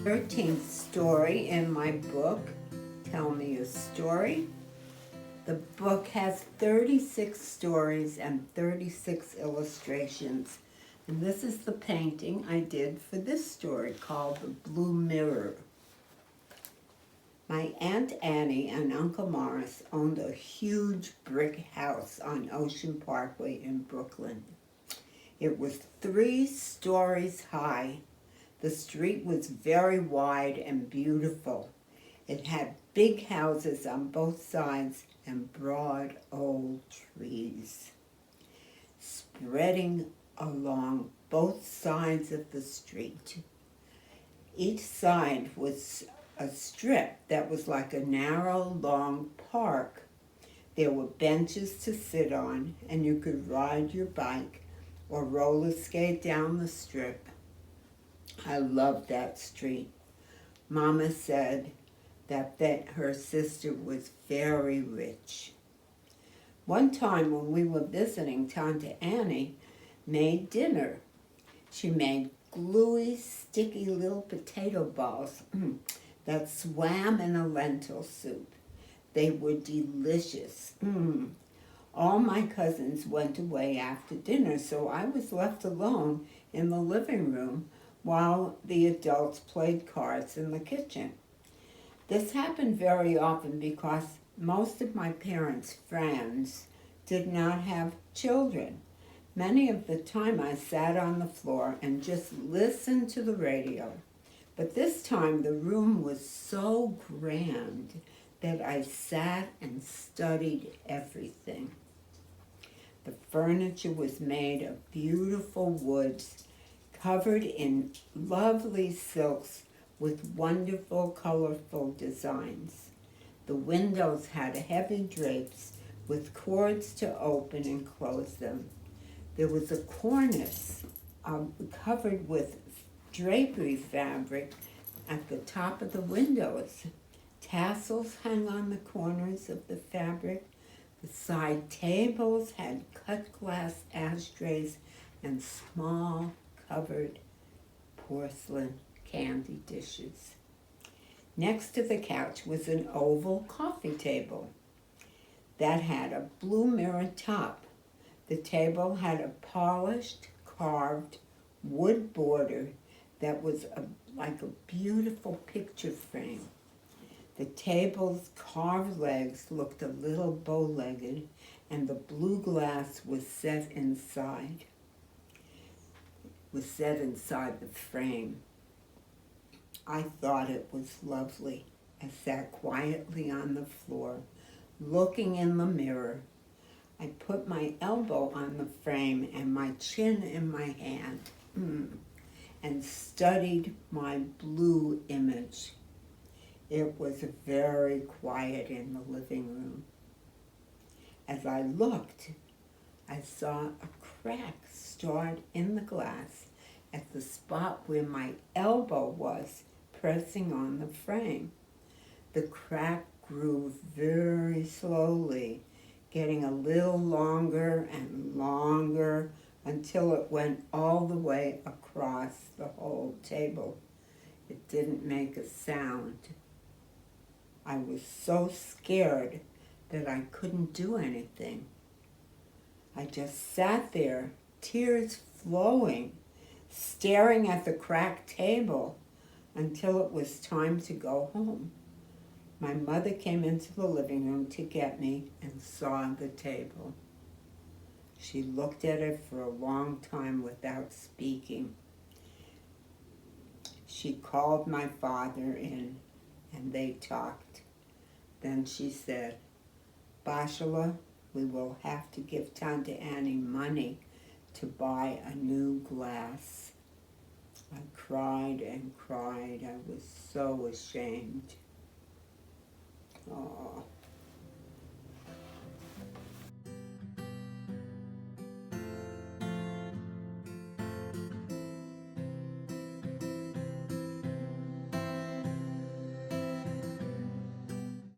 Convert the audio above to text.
13th story in my book, Tell Me a Story. The book has 36 stories and 36 illustrations. And this is the painting I did for this story called The Blue Mirror. My Aunt Annie and Uncle Morris owned a huge brick house on Ocean Parkway in Brooklyn. It was 3 stories high. The street was very wide and beautiful. It had big houses on both sides and broad old trees spreading along both sides of the street. Each side was a strip that was like a narrow, long park. There were benches to sit on, and you could ride your bike or roller skate down the strip. I loved that street. Mama said that her sister was very rich. One time when we were visiting, Tante Annie made dinner. She made gluey, sticky little potato balls that swam in a lentil soup. They were delicious. All my cousins went away after dinner, so I was left alone in the living room while the adults played cards in the kitchen. This happened very often because most of my parents' friends did not have children. Many of the time I sat on the floor and just listened to the radio. But this time the room was so grand that I sat and studied everything. The furniture was made of beautiful woods covered in lovely silks with wonderful, colorful designs. The windows had heavy drapes with cords to open and close them. There was a cornice covered with drapery fabric at the top of the windows. Tassels hung on the corners of the fabric. The side tables had cut glass ashtrays and small covered porcelain candy dishes. Next to the couch was an oval coffee table that had a blue mirror top. The table had a polished, carved wood border that was like a beautiful picture frame. The table's carved legs looked a little bow-legged, and the blue glass was set inside the frame. I thought it was lovely. I sat quietly on the floor, looking in the mirror. I put my elbow on the frame and my chin in my hand and studied my blue image. It was very quiet in the living room. As I looked, I saw a crack start in the glass at the spot where my elbow was pressing on the frame. The crack grew very slowly, getting a little longer and longer until it went all the way across the whole table. It didn't make a sound. I was so scared that I couldn't do anything. I just sat there, tears flowing, staring at the cracked table until it was time to go home. My mother came into the living room to get me and saw the table. She looked at it for a long time without speaking. She called my father in and they talked. Then she said, "Bashala, we will have to give Tante Annie money to buy a new glass." I cried and cried. I was so ashamed. Oh.